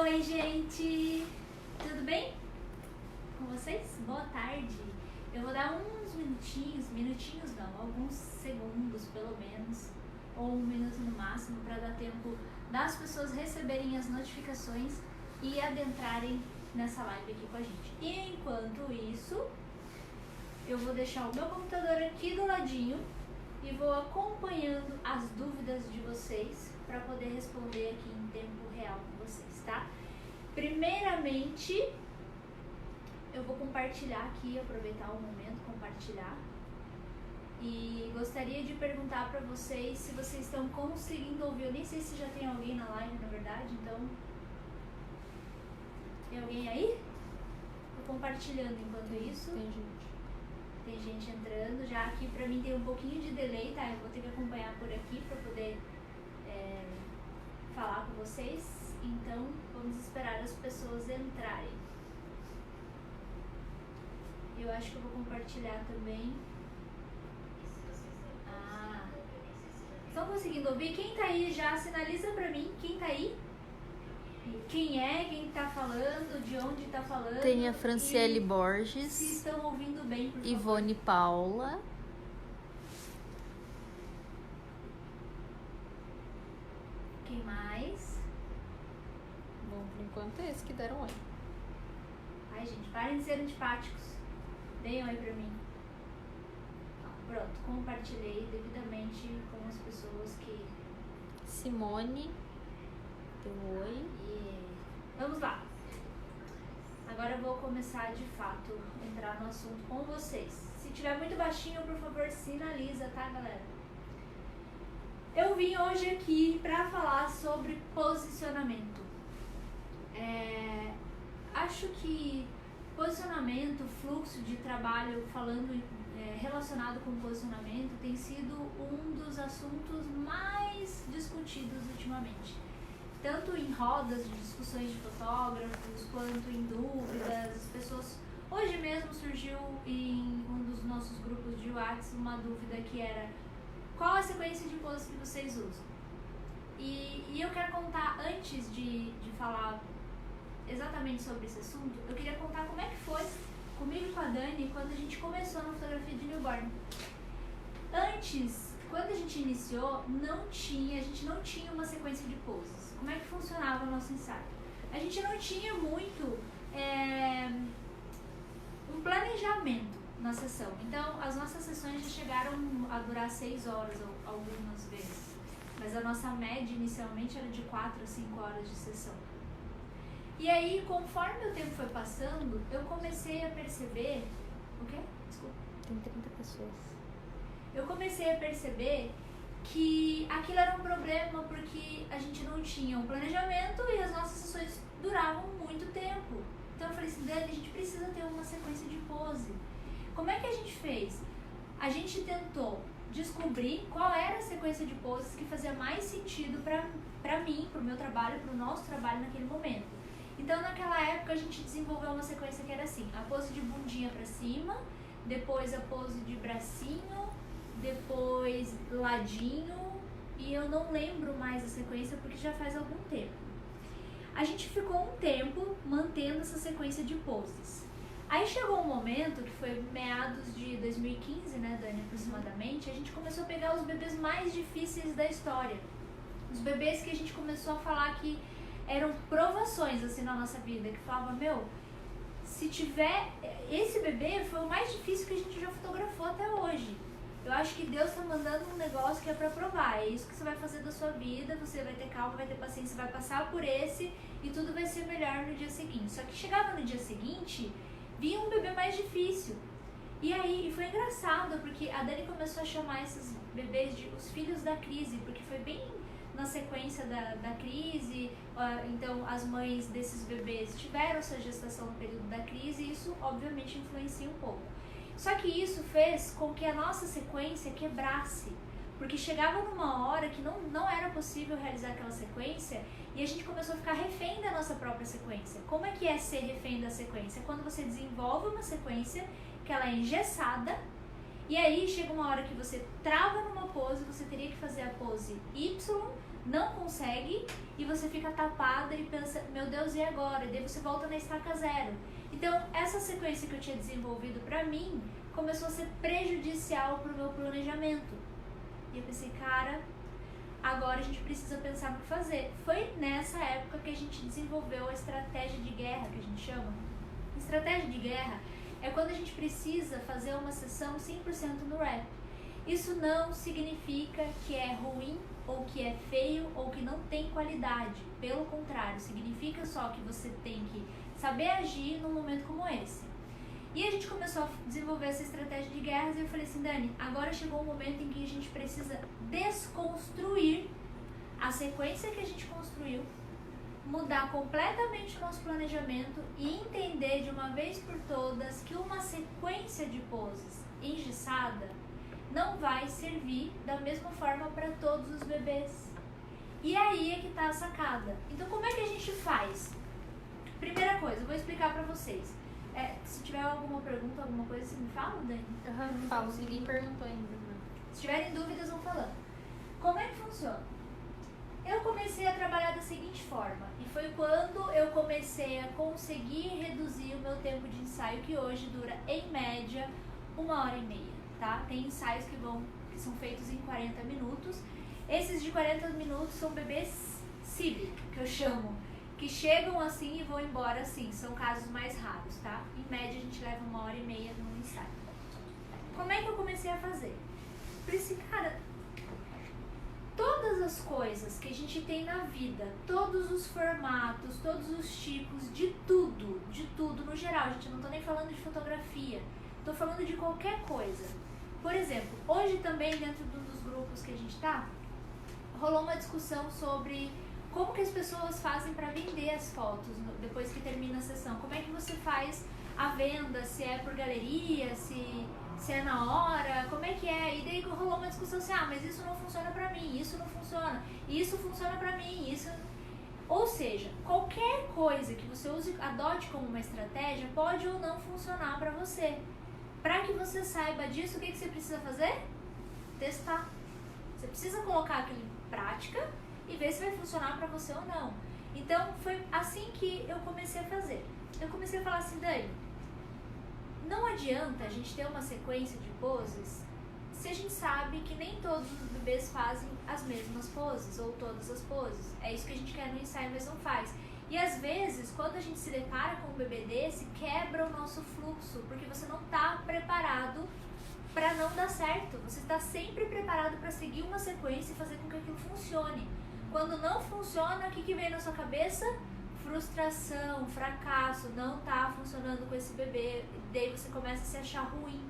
Oi, gente! Tudo bem com vocês? Boa tarde! Eu vou dar uns minutinhos não, alguns segundos pelo menos, ou 1 minuto no máximo, para dar tempo das pessoas receberem as notificações e adentrarem nessa live aqui com a gente. E enquanto isso, eu vou deixar o meu computador aqui do ladinho e vou acompanhando as dúvidas de vocês para poder responder aqui em tempo real com vocês, tá? Primeiramente, eu vou compartilhar aqui, aproveitar o momento, compartilhar. E gostaria de perguntar para vocês se vocês estão conseguindo ouvir. Eu nem sei se já tem alguém na live, na verdade, então... Tem alguém aí? Tô compartilhando enquanto isso. Tem gente entrando. Já aqui pra mim tem um pouquinho de delay, tá? Eu vou ter que acompanhar por aqui pra poder falar com vocês. Então, vamos esperar as pessoas entrarem. Eu acho que eu vou compartilhar também. Estão conseguindo ouvir? Quem tá aí já sinaliza pra mim. Quem tá aí? Quem é? Quem tá falando? De onde tá falando? Tem a Franciele Borges. Se estão ouvindo bem, por favor. Ivone Paula. Quem mais? Bom, por enquanto é esse que deram oi. Ai, gente, parem de ser antipáticos. Deem oi pra mim. Pronto, compartilhei devidamente com as pessoas que... Simone. Deu oi. Vamos lá. Agora eu vou começar de fato a entrar no assunto com vocês. Se tiver muito baixinho, por favor, sinaliza, tá, galera? Eu vim hoje aqui pra falar sobre posicionamento. Acho que posicionamento, fluxo de trabalho, relacionado com posicionamento, tem sido um dos assuntos mais discutidos ultimamente. Tanto em rodas de discussões de fotógrafos, quanto em dúvidas, as pessoas... Hoje mesmo surgiu em um dos nossos grupos de WhatsApp uma dúvida que era: qual a sequência de poses que vocês usam? E eu quero contar, antes de falar exatamente sobre esse assunto, eu queria contar como é que foi comigo e com a Dani quando a gente começou na fotografia de newborn. Antes, quando a gente iniciou, a gente não tinha uma sequência de poses. Como é que funcionava o nosso ensaio? A gente não tinha muito um planejamento na sessão. Então, as nossas sessões já chegaram a durar 6 horas algumas vezes. Mas a nossa média inicialmente era de 4 a 5 horas de sessão. E aí, conforme o tempo foi passando, eu comecei a perceber... O quê? Desculpa. Tem 30 pessoas. Eu comecei a perceber que aquilo era um problema porque a gente não tinha um planejamento e as nossas sessões duravam muito tempo. Então eu falei assim, Dani, a gente precisa ter uma sequência de pose. Como é que a gente fez? A gente tentou descobrir qual era a sequência de poses que fazia mais sentido pra mim, pro meu trabalho, pro nosso trabalho naquele momento. Então naquela época a gente desenvolveu uma sequência que era assim: a pose de bundinha pra cima, depois a pose de bracinho, depois ladinho, e eu não lembro mais a sequência porque já faz algum tempo. A gente ficou um tempo mantendo essa sequência de poses. Aí chegou um momento, que foi meados de 2015, né, Dani, aproximadamente, a gente começou a pegar os bebês mais difíceis da história. Os bebês que a gente começou a falar que eram provações, assim, na nossa vida, que falava, se tiver... Esse bebê foi o mais difícil que a gente já fotografou até hoje. Eu acho que Deus tá mandando um negócio que é pra provar. É isso que você vai fazer da sua vida, você vai ter calma, vai ter paciência, vai passar por esse e tudo vai ser melhor no dia seguinte. Só que chegava no dia seguinte, vinha um bebê mais difícil. E aí, foi engraçado, porque a Dani começou a chamar esses bebês de os filhos da crise, porque foi bem na sequência da crise. Então as mães desses bebês tiveram sua gestação no período da crise e isso obviamente influencia um pouco. Só que isso fez com que a nossa sequência quebrasse, porque chegava numa hora que não era possível realizar aquela sequência e a gente começou a ficar refém da nossa própria sequência. Como é que é ser refém da sequência? Quando você desenvolve uma sequência que ela é engessada e aí chega uma hora que você trava numa pose, você teria que fazer a pose Y não consegue e você fica tapada e pensa, meu Deus, e agora? E daí você volta na estaca zero. Então, essa sequência que eu tinha desenvolvido pra mim começou a ser prejudicial pro meu planejamento. E eu pensei, cara, agora a gente precisa pensar no que fazer. Foi nessa época que a gente desenvolveu a estratégia de guerra, que a gente chama. Estratégia de guerra é quando a gente precisa fazer uma sessão 100% no rap. Isso não significa que é ruim, ou que é feio, ou que não tem qualidade. Pelo contrário, significa só que você tem que saber agir num momento como esse. E a gente começou a desenvolver essa estratégia de guerras e eu falei assim, Dani, agora chegou um momento em que a gente precisa desconstruir a sequência que a gente construiu, mudar completamente o nosso planejamento e entender de uma vez por todas que uma sequência de poses engessada não vai servir da mesma forma para todos os bebês. E aí é que tá a sacada. Então como é que a gente faz? Primeira coisa, eu vou explicar para vocês. Se tiver alguma pergunta, alguma coisa, você me fala, Dani? Falo, ninguém perguntou ainda. Se tiverem dúvidas, vão falando. Como é que funciona? Eu comecei a trabalhar da seguinte forma, e foi quando eu comecei a conseguir reduzir o meu tempo de ensaio, que hoje dura, em média, 1h30, tá? Tem ensaios que são feitos em 40 minutos. Esses de 40 minutos são bebês CIB, que eu chamo, que chegam assim e vão embora assim, são casos mais raros, tá? Em média, a gente leva 1h30 no ensaio. Como é que eu comecei a fazer? Falei assim, cara, todas as coisas que a gente tem na vida, todos os formatos, todos os tipos, de tudo no geral, gente, eu não tô nem falando de fotografia, tô falando de qualquer coisa. Por exemplo, hoje também, dentro dos grupos que a gente tá, rolou uma discussão sobre como que as pessoas fazem para vender as fotos depois que termina a sessão. Como é que você faz a venda, se é por galeria, se é na hora, como é que é? E daí rolou uma discussão assim, mas isso não funciona pra mim, isso não funciona, isso funciona pra mim, isso... Ou seja, qualquer coisa que você adote como uma estratégia pode ou não funcionar pra você. Pra que você saiba disso, o que você precisa fazer? Testar. Você precisa colocar aquilo em prática e ver se vai funcionar pra você ou não. Então, foi assim que eu comecei a fazer. Eu comecei a falar assim, Dani, não adianta a gente ter uma sequência de poses se a gente sabe que nem todos os bebês fazem as mesmas poses ou todas as poses. É isso que a gente quer no ensaio, mas não faz. E às vezes, quando a gente se depara com um bebê desse, quebra o nosso fluxo, porque você não está preparado para não dar certo. Você está sempre preparado para seguir uma sequência e fazer com que aquilo funcione. Quando não funciona, o que vem na sua cabeça? Frustração, fracasso, não tá funcionando com esse bebê, daí você começa a se achar ruim.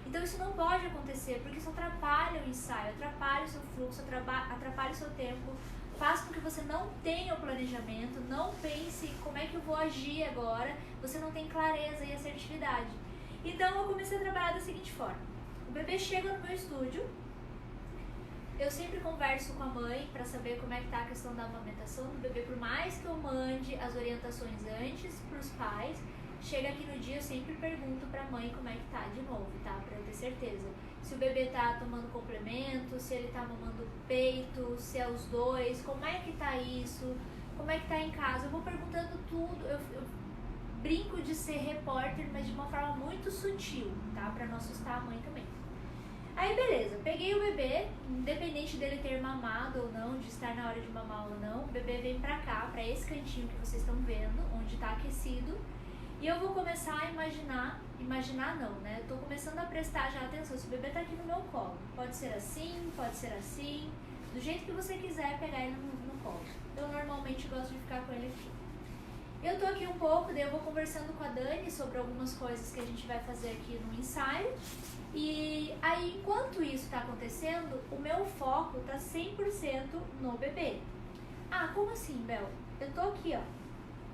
Então isso não pode acontecer, porque isso atrapalha o ensaio, atrapalha o seu fluxo, atrapalha o seu tempo, faz com que você não tenha o planejamento, não pense como é que eu vou agir agora, você não tem clareza e assertividade. Então eu comecei a trabalhar da seguinte forma, o bebê chega no meu estúdio, eu sempre converso com a mãe para saber como é que tá a questão da amamentação do bebê, por mais que eu mande as orientações antes para os pais, chega aqui no dia eu sempre pergunto para a mãe como é que tá de novo, tá? Para eu ter certeza. Se o bebê tá tomando complemento, se ele tá mamando peito, se é os dois, como é que tá isso, como é que tá em casa. Eu vou perguntando tudo, eu brinco de ser repórter, mas de uma forma muito sutil, tá? Para não assustar a mãe também. Aí beleza, peguei o bebê, independente dele ter mamado ou não, de estar na hora de mamar ou não, o bebê vem pra cá, pra esse cantinho que vocês estão vendo, onde tá aquecido, e eu vou começar a imaginar não, né? Eu tô começando a prestar já atenção, se o bebê tá aqui no meu colo, pode ser assim, do jeito que você quiser pegar ele no colo. Eu normalmente gosto de ficar com ele aqui. Eu tô aqui um pouco, daí eu vou conversando com a Dani sobre algumas coisas que a gente vai fazer aqui no ensaio. E aí, enquanto isso tá acontecendo, o meu foco tá 100% no bebê. Ah, como assim, Bel? Eu tô aqui, ó.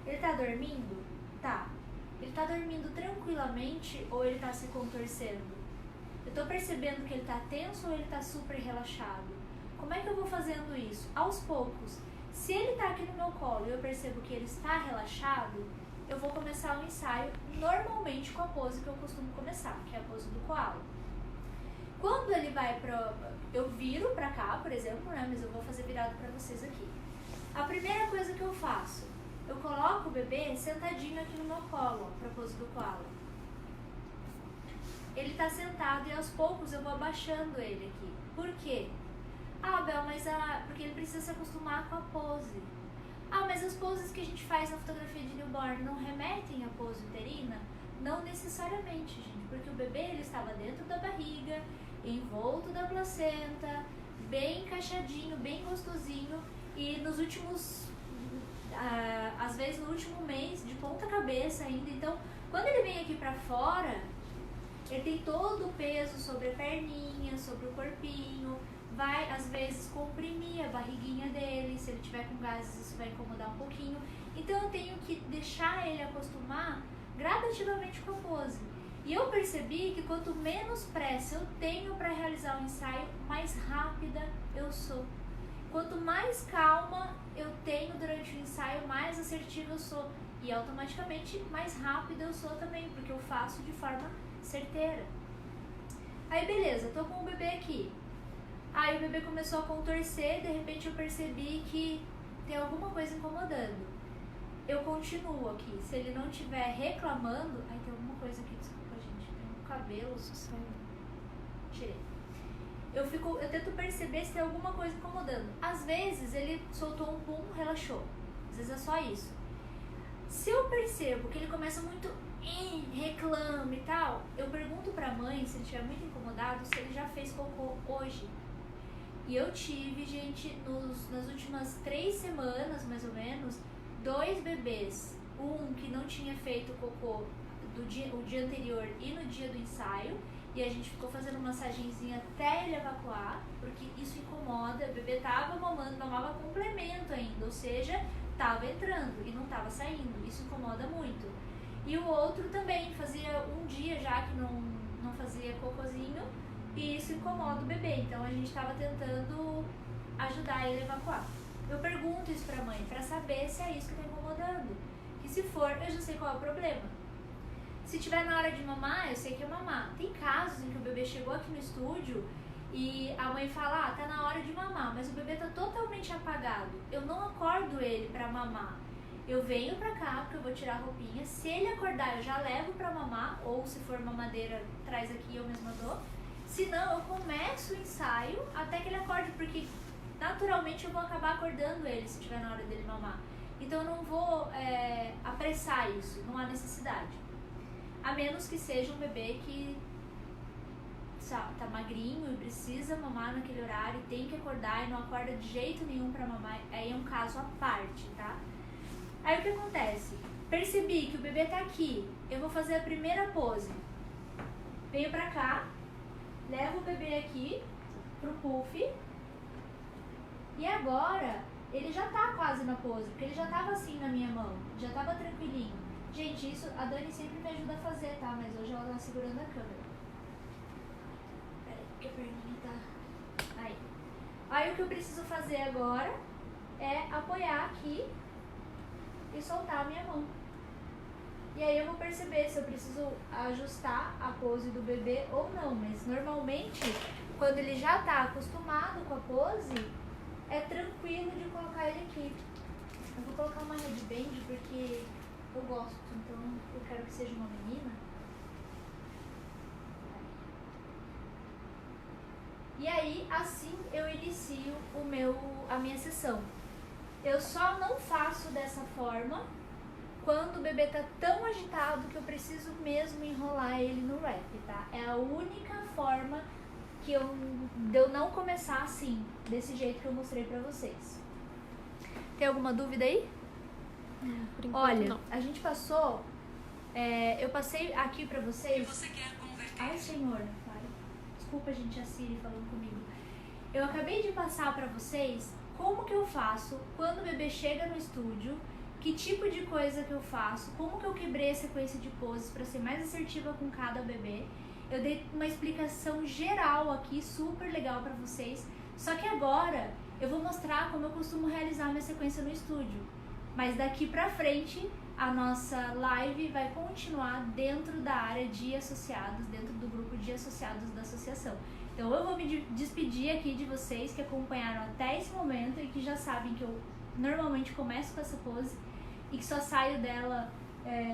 Ele tá dormindo? Tá. Ele tá dormindo tranquilamente ou ele tá se contorcendo? Eu tô percebendo que ele tá tenso ou ele tá super relaxado? Como é que eu vou fazendo isso? Aos poucos. Se ele tá aqui no meu colo e eu percebo que ele está relaxado, eu vou começar o ensaio normalmente com a pose que eu costumo começar, que é a pose do koala. Quando ele vai eu viro pra cá, por exemplo, né? Mas eu vou fazer virado pra vocês aqui. A primeira coisa que eu faço, eu coloco o bebê sentadinho aqui no meu colo, ó, pra pose do koala. Ele tá sentado e aos poucos eu vou abaixando ele aqui. Por quê? Ah, Bel, porque ele precisa se acostumar com a pose. Ah, mas as poses que a gente faz na fotografia de newborn não remetem à pose uterina? Não necessariamente, gente, porque o bebê ele estava dentro da barriga, envolto da placenta, bem encaixadinho, bem gostosinho, e nos últimos, às vezes no último mês, de ponta cabeça ainda. Então, quando ele vem aqui pra fora, ele tem todo o peso sobre a perninha, sobre o corpinho, vai às vezes comprimir a barriguinha dele, se ele tiver com gases isso vai incomodar um pouquinho. Então eu tenho que deixar ele acostumar gradativamente com a pose. E eu percebi que quanto menos pressa eu tenho para realizar o ensaio, mais rápida eu sou. Quanto mais calma eu tenho durante o ensaio, mais assertiva eu sou. E automaticamente mais rápida eu sou também, porque eu faço de forma certeira. Aí beleza, tô com o bebê aqui. Aí o bebê começou a contorcer, de repente eu percebi que tem alguma coisa incomodando. Eu continuo aqui. Se ele não estiver reclamando... Ai, tem alguma coisa aqui, desculpa, gente. Tem um cabelo sucedendo. Tirei. Eu tento perceber se tem alguma coisa incomodando. Às vezes ele soltou um pum, relaxou. Às vezes é só isso. Se eu percebo que ele começa muito... reclama e tal, eu pergunto pra mãe, se ele estiver muito incomodado, se ele já fez cocô hoje. E eu tive, gente, nas últimas 3 semanas, mais ou menos, 2 bebês. Um que não tinha feito cocô o dia anterior e no dia do ensaio. E a gente ficou fazendo massagenzinha até ele evacuar, porque isso incomoda. O bebê tava mamava complemento ainda, ou seja, tava entrando e não tava saindo. Isso incomoda muito. E o outro também fazia um dia já que não fazia cocôzinho. E isso incomoda o bebê, então a gente estava tentando ajudar ele a evacuar. Eu pergunto isso pra mãe, pra saber se é isso que tá incomodando. E se for, eu já sei qual é o problema. Se tiver na hora de mamar, eu sei que é mamar. Tem casos em que o bebê chegou aqui no estúdio e a mãe fala, tá na hora de mamar, mas o bebê tá totalmente apagado. Eu não acordo ele pra mamar. Eu venho pra cá, porque eu vou tirar a roupinha. Se ele acordar, eu já levo pra mamar, ou se for mamadeira, traz aqui, eu mesma dou. Se não, eu começo o ensaio até que ele acorde, porque naturalmente eu vou acabar acordando ele se estiver na hora dele mamar. Então eu não vou apressar isso, não há necessidade. A menos que seja um bebê que tá magrinho e precisa mamar naquele horário e tem que acordar e não acorda de jeito nenhum pra mamar, aí é um caso à parte, tá? Aí o que acontece? Percebi que o bebê tá aqui, eu vou fazer a primeira pose. Venho pra cá. Levo o bebê aqui pro puff. E agora ele já tá quase na pose, porque ele já tava assim na minha mão, já tava tranquilinho. Gente, isso a Dani sempre me ajuda a fazer, tá? Mas hoje ela tá segurando a câmera. Peraí, que a perninha tá... Aí o que eu preciso fazer agora é apoiar aqui e soltar a minha mão. E aí eu vou perceber se eu preciso ajustar a pose do bebê ou não. Mas normalmente, quando ele já tá acostumado com a pose, é tranquilo de colocar ele aqui. Eu vou colocar uma headband porque eu gosto, então eu quero que seja uma menina. E aí, assim eu inicio a minha sessão. Eu só não faço dessa forma quando o bebê tá tão agitado que eu preciso mesmo enrolar ele no wrap, tá? É a única forma de eu não começar assim, desse jeito que eu mostrei pra vocês. Tem alguma dúvida aí? Por enquanto, olha, não. A gente passou... eu passei aqui pra vocês... Você quer converter? Ai, senhor, pai. Desculpa, gente, a Siri falando comigo. Eu acabei de passar pra vocês como que eu faço quando o bebê chega no estúdio, que tipo de coisa que eu faço, como que eu quebrei a sequência de poses para ser mais assertiva com cada bebê. Eu dei uma explicação geral aqui, super legal para vocês. Só que agora eu vou mostrar como eu costumo realizar minha sequência no estúdio. Mas daqui pra frente, a nossa live vai continuar dentro da área de associados, dentro do grupo de associados da associação. Então eu vou me despedir aqui de vocês que acompanharam até esse momento e que já sabem que eu normalmente começo com essa pose e que só saio dela,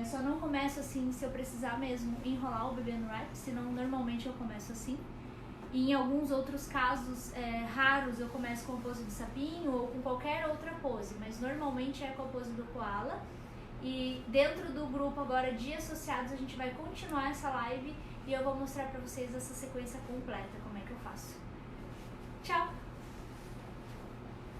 só não começo assim se eu precisar mesmo enrolar o bebê no wrap, senão normalmente eu começo assim. E em alguns outros casos raros eu começo com a pose do sapinho ou com qualquer outra pose, mas normalmente é com a pose do koala. E dentro do grupo agora de associados a gente vai continuar essa live e eu vou mostrar pra vocês essa sequência completa, como é que eu faço. Tchau!